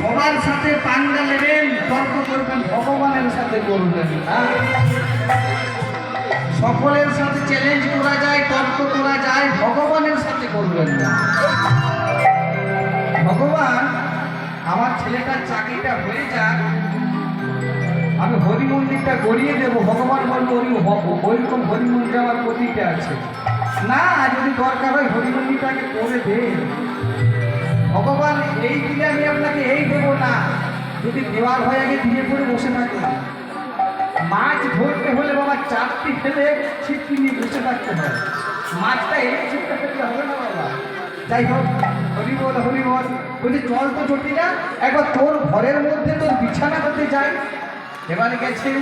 সবার সাথে পাঙ্গা নেবেন, তর্ক করবেন, ভগবানের সাথে করবেন না। সকলের সাথে চ্যালেঞ্জ করা যায়, তর্ক করা যায়, ভগবানের সাথে করবেন না। ভগবান আমার ছেলেটার চাকরিটা হয়ে যাক, আমি হরি মন্দিরটা গড়িয়ে দেবো। ভগবান বলবো ওইরকম হরি মন্দির আমার প্রতিটা আছে না, যদি দরকার হয় হরি মন্দিরটাকে করে দে। ভগবান এই দিলে আমি আপনাকে এই দেবো না, যদি দেওয়ার হয় আগে দিয়ে পড়ে বসে থাকবে। মাছ ধরতে হলে বাবা চারটি ফেলে ছিটকি নিয়ে বসে থাকতে হয়, মাছটা এই ছিটতে ফেলতে হবে না বাবা। যাই হোক, হরি বল হরি বল। বলছি চল তো জটিলা, একবার তোর ঘরের মধ্যে তোর বিছানা হতে যাই। এবারে গেছে,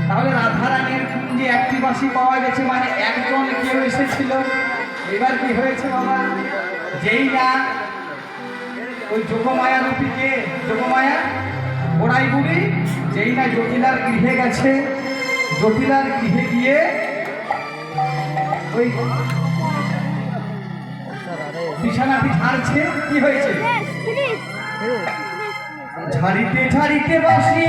তাহলে রাধারানীর কুঞ্জে একটি বাসি পাওয়া গেছে, মানে একজন কেউ এসেছিল। এবার কি হয়েছে বাবা, যেই না ওই যোগমায়া রূপীকে, যোগমায়া গোড়াই বুড়ি, যেই না জটিলার গৃহে গেছে, জটিলার গৃহে গিয়ে ওই বিছানাটি ঝাড়ছে। কি হয়েছে, ঝাড়িতে ঝাড়িতে বাসি,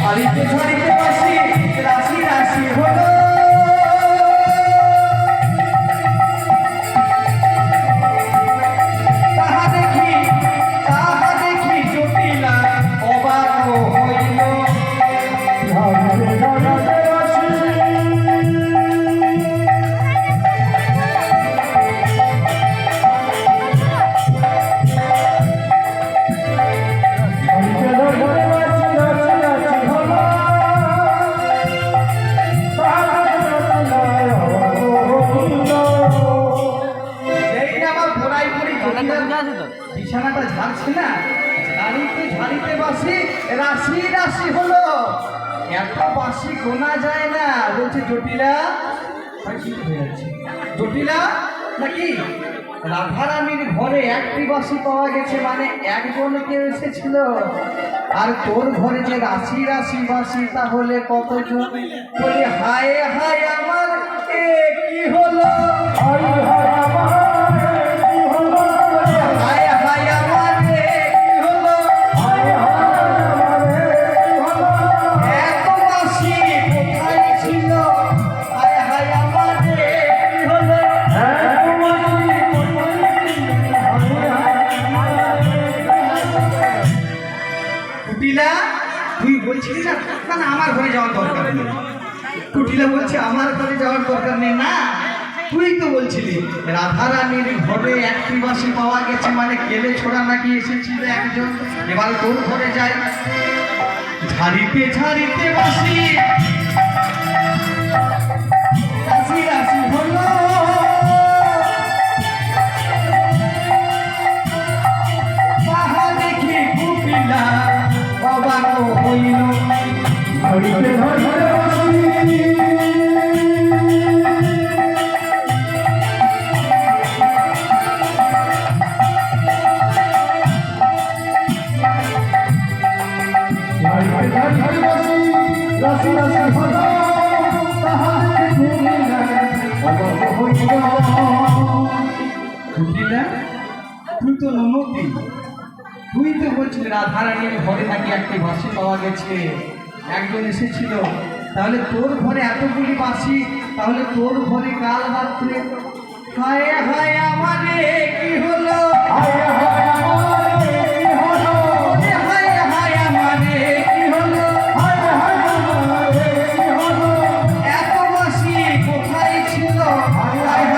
ঝাড়িতে ঝাড়িতে বাসি, রাশি রাশি হলো। তাহা দেখি জটিলা অবাক হইল। বিছানাটা ঝাড়ছে না, ঝাড়িতে ঝাড়িতে বাসি রাশি রাশি হলো। এত বাসি গোনা যায় না। বলছে জটিলা, জটিলা নাকি রাধারানীর ঘরে একটি বাসি পাওয়া গেছে, মানে একজন কেউ এসেছিল। আর তোর ঘরে যে রাশি রাশি বাসি, তাহলে কতজন? বলে হায় হায় আমার এ কি হলো, হায় হায় আমার তুই বলছিলি না না আমার ঘরে যাওয়ার দরকার নেই। কুটিলা বলছে আমার ঘরে যাওয়ার দরকার নেই না, তুই তো বলছিলি রাধারানীর ঘরে একটি বাসি পাওয়া গেছে, মানে কেলে ছোড়া নাকি এসেছিল একজন। এবার তোর ঘরে যাই, ঝাড়িতে ঝাড়িতে বাসি রাশি রাশি হলো। তাহা দেখি কুটিলা অবাক হইল। ঝাড়িতে ঝাড়িতে বাসি রাশি রাশি হলো। তাহা দেখি কুটিলা অবাক হইল। কুটিলা তুই তো নমতি, তুই তো বলছিলি রাধারানীর ঘরে নাকি একটি বাসি পাওয়া গেছে, একজন এসেছিল। তাহলে তোর ঘরে এতগুলি বাসি, তাহলে তোর ঘরে কাল রাত্রে হায় হায় আমারে কি হলো, হায় হায় আমারে কি হলো, হায় হায় আমারে কি হলো, হায় হায় আমারে কি হলো। এত বাসি কোথায় ছিল, হায় হায়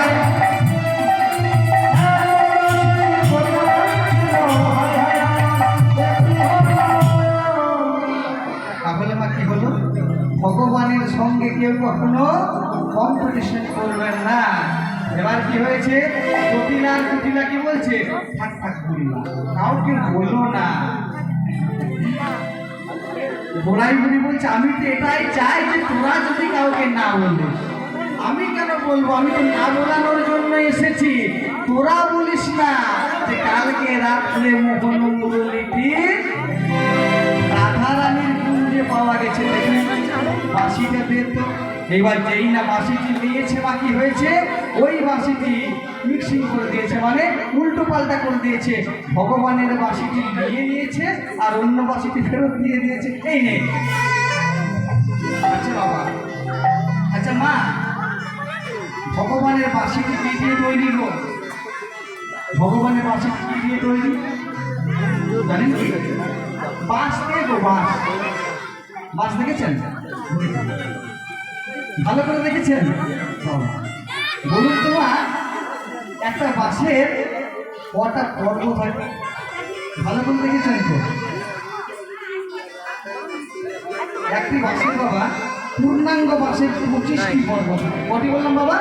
ভগবানের সঙ্গে কেউ কখনো কম্পিটিশন করবেন না। এবার কি হয়েছে, জটিলা কুটিলা কি বলছে, থাক থাক করি না, তাও কেউ বললো না। গোড়াই বুড়ি বলছে আমি তো এটাই চাই যে তোরা যদি কাউকে না বলিস। আমি কেন বলবো, আমি তো না বলানোর জন্য এসেছি। তোরা বলিস না যে কালকে রাত্রে মোহন মুরলীটি রাধারানীর কুঞ্জে পাওয়া গেছে, দেখেন বাসিটা দে তো। এবার যেই না বাঁশিটি নিয়েছে বা কি হয়েছে, ওই বাঁশিটি মিক্সিং করে দিয়েছে, মানে উল্টো পাল্টা করে দিয়েছে। ভগবানের বাঁশিটি নিয়ে নিয়েছে আর অন্য বাঁশিটি ফেরত দিয়ে দিয়েছে। এই নে। আচ্ছা বাবা, আচ্ছা মা, ভগবানের বাঁশিটি কি দিয়ে তৈরি গো? ভগবানের বাঁশিটি কি দিয়ে তৈরি জানেন কি? বাঁশ দিয়ে গো, বাঁশ। বাঁশ দেখেছেন? ভালো করে দেখেছেন? বলুন তো মা, একটা বাঁশের কটা পর্ব থাকে? ভালো করে দেখেছেন তো? একটি বাঁশের বাবা, পূর্ণাঙ্গ বাঁশের 25টি পর্ব থাকে। কটি বললাম বাবা?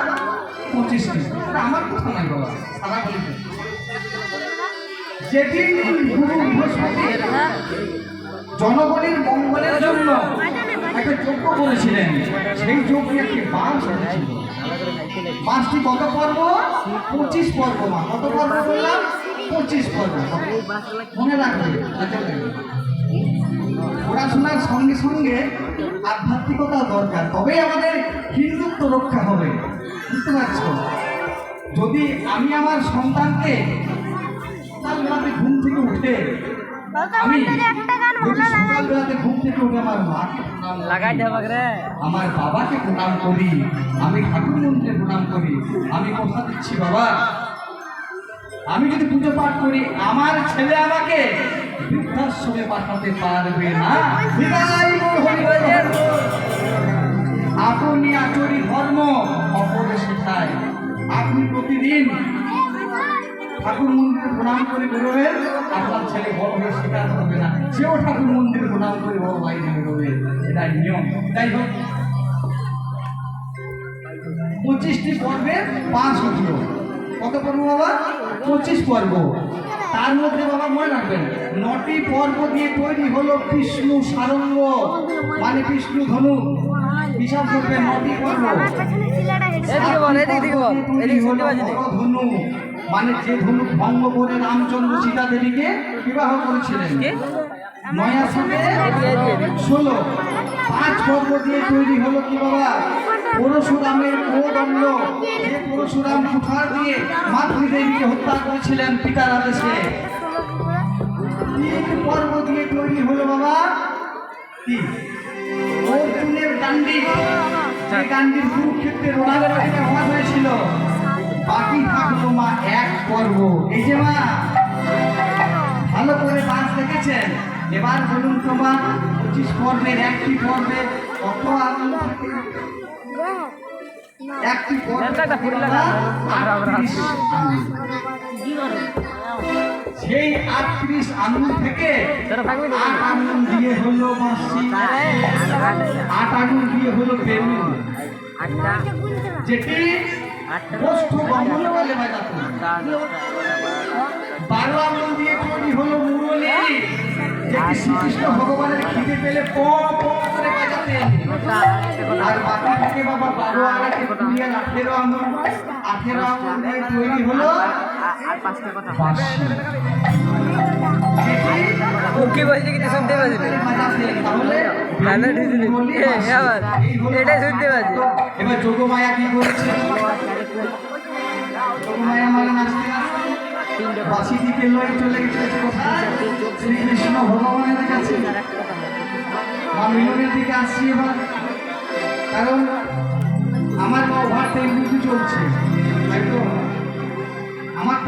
25টি। আমার কথা নাই বাবা, সারা বলতে। যেদিন গুরু বৃহস্পতি জনগণের মঙ্গলের জন্য একটা যজ্ঞ করেছিলেন, সেই যজ্ঞে একটি বাঁশ ছিল। বাঁশটি কত পর্ব? 25 পর্ব। মা কত পর্ব বললাম? 25 পর্ব। মনে রাখবে, পড়াশোনার সঙ্গে সঙ্গে আধ্যাত্মিকতা দরকার, তবেই আমাদের হিন্দুত্ব রক্ষা হবে। বুঝতে পারছো? যদি আমি আমার সন্তানকে সকালবেলাতে ঘুম থেকে উঠে আমি সকালবেলাতে ঘুম থেকে উঠে আমার মাকে আমার বাবাকে প্রণাম করি, আমি ঠাকুর মন্দিরে প্রণাম করি, আমি কথা দিচ্ছি বাবা, আমি যদি পুজো পাঠ করি আমার ছেলে আমাকে বৃদ্ধাশ্রমে পাঠাতে পারবে না। আপনি আচরি ধর্ম অপরে শেখায়। আপনি প্রতিদিন ঠাকুর মন্দিরে প্রণাম করে বেরোবেন, আপনার ছেলে বড় হয়ে শেখাতে হবে না, সেও ঠাকুর মন্দিরে প্রণাম করে বড় বাইরে বেরোবে। এটাই নিয়ম। যাই হোক, 25টি পর্বে 5 উঠল। কত পর্ব বাবা? 25 পর্ব। তার মধ্যে বাবা মনে রাখবেন, 9টি পর্ব দিয়ে তৈরি হলো বিষ্ণু সারঙ্গ, মানে বিষ্ণু ধনু। হিসাব করবে 9টি পর্ব। ধনু মানে যে ধনু ভঙ্গ করে রামচন্দ্র সীতা দেবীকে বিবাহ করেছিলেন। 9 সাথে 16। 5 পর্ব দিয়ে তৈরি হলো কি বাবা? পরশুরামের কোদণ্ড, যে পরশুরাম কুঠার দিয়ে মাতৃ দেবীকে হত্যা করেছিলেন পিতার আদেশে। 3 পর্ব দিয়ে তৈরি হলো বাবা কি? অর্জুনের গান্ডি, যে গান্ডির কুরুক্ষেত্রে রণাঙ্গনে হওয়া হয়েছিল। বাকি থাকলো মা 1 পর্ব। এই যে মা ভালো করে বাঁশ দেখেছেন। এবার বলুন তো মা, 25 পর্বের একটি পর্বে কত আঙুল থাকে? একটি পর্বে সেই 38 আঙুল থেকে 8 আঙুল দিয়ে হলো বাঁশি, 8 আঙুল দিয়ে হলো বেলুন, যেটি কষ্ট বন্ধকালে বাজাতো। 12 আঙুল দিয়ে তৈরি হলো মুরলী, যেটি শ্রীকৃষ্ণ ভগবানের খিদে পেলে প প করে বাজাতেন। আর বাকি থেকে বাবা 12 আর 20 আর 18 আঙুল, 18 আঙুল দিয়ে তৈরি হলো বাঁশি। কি বলছে কিছু শুনতে পাচ্ছি এটাই শুনতে পাচ্ছি। এবার যোগমায়া কি করছে? যোগমায়া মানে নাচতে নাচতে বাঁশি দিকে লয়ে চলে গেছে কোথায়? শ্রীকৃষ্ণ ভগবানের কাছে। মা মিলনের দিকে আসছি এবার, কারণ আমার ওভার টাইম ডিউটি চলছে, তাই তো আমার